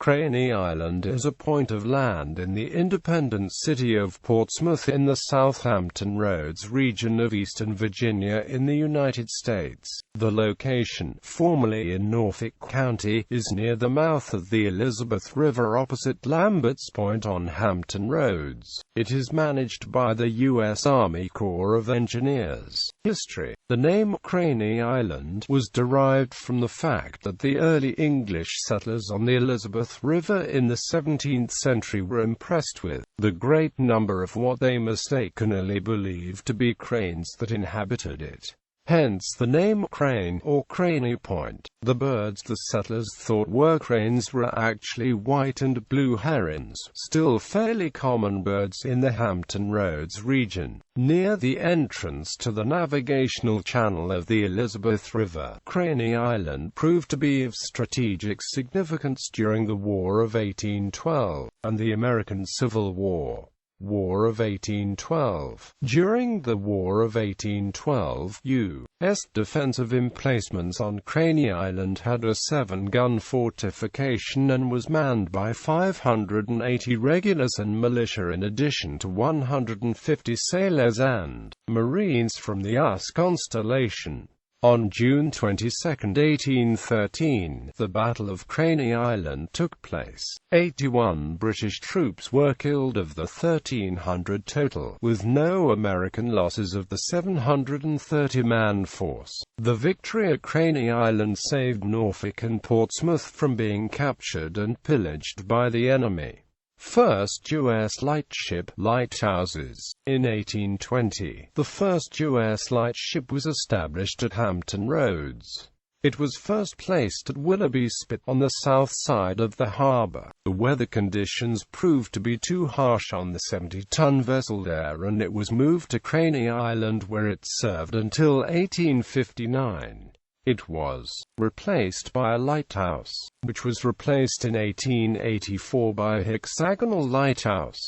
Craney Island is a point of land in the independent city of Portsmouth in the South Hampton Roads region of eastern Virginia in the United States. The location, formerly in Norfolk County, is near the mouth of the Elizabeth River opposite Lambert's Point on Hampton Roads. It is managed by the U.S. Army Corps of Engineers. History. The name Craney Island was derived from the fact that the early English settlers on the Elizabeth River in the 17th century were impressed with the great number of what they mistakenly believed to be cranes that inhabited it. Hence the name crane, or Craney Point. The birds the settlers thought were cranes were actually white and blue herons, still fairly common birds in the Hampton Roads region, near the entrance to the navigational channel of the Elizabeth River. Craney Island proved to be of strategic significance during the War of 1812, and the American Civil War. War of 1812. During the War of 1812, U.S. defensive emplacements on Craney Island had a 7-gun fortification and was manned by 580 regulars and militia in addition to 150 sailors and Marines from the U.S. Constellation. On June 22, 1813, the Battle of Craney Island took place. 81 British troops were killed of the 1,300 total, with no American losses of the 730-man force. The victory at Craney Island saved Norfolk and Portsmouth from being captured and pillaged by the enemy. First U.S. Lightship, Lighthouses. In 1820, the first U.S. lightship was established at Hampton Roads. It was first placed at Willoughby Spit on the south side of the harbour. The weather conditions proved to be too harsh on the 70-ton vessel there, and it was moved to Craney Island, where it served until 1859. It was replaced by a lighthouse, which was replaced in 1884 by a hexagonal lighthouse.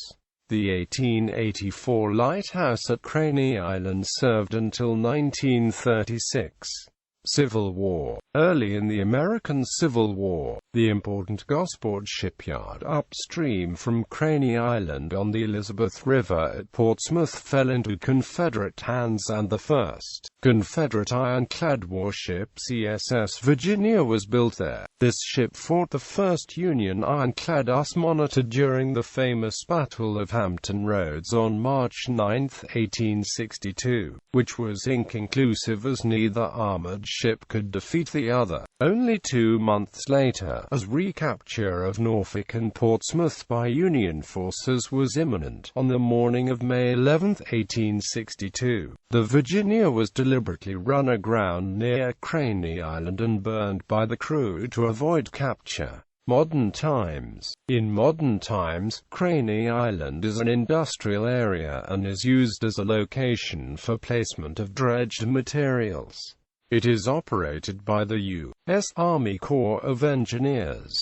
The 1884 lighthouse at Craney Island served until 1936. Civil War. Early in the American Civil War, the important Gosport shipyard upstream from Craney Island on the Elizabeth River at Portsmouth fell into Confederate hands, and the first Confederate ironclad warship CSS Virginia was built there. This ship fought the first Union ironclad monitored during the famous Battle of Hampton Roads on March 9, 1862, which was inconclusive as neither armored ship could defeat the other. Only 2 months later, as recapture of Norfolk and Portsmouth by Union forces was imminent, on the morning of May 11, 1862, the Virginia was deliberately run aground near Craney Island and burned by the crew to avoid capture. Modern times. In modern times, Craney Island is an industrial area and is used as a location for placement of dredged materials. It is operated by the U.S. Army Corps of Engineers.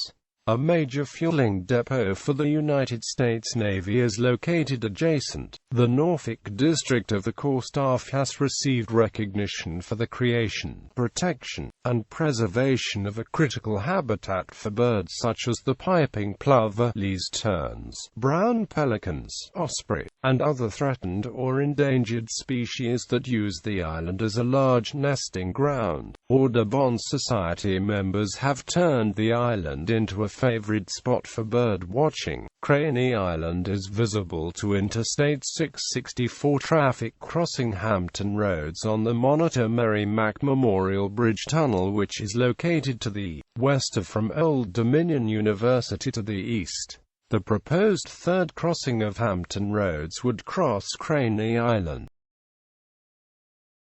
A major fueling depot for the United States Navy is located adjacent. The Norfolk District of the Corps Staff has received recognition for the creation, protection, and preservation of a critical habitat for birds such as the piping plover, Lee's terns, brown pelicans, osprey, and other threatened or endangered species that use the island as a large nesting ground. Audubon Society members have turned the island into a favorite spot for bird watching. Craney Island is visible to Interstate 664 traffic crossing Hampton Roads on the Monitor Merrimack Memorial Bridge Tunnel, which is located to the west of from Old Dominion University to the east. The proposed third crossing of Hampton Roads would cross Craney Island.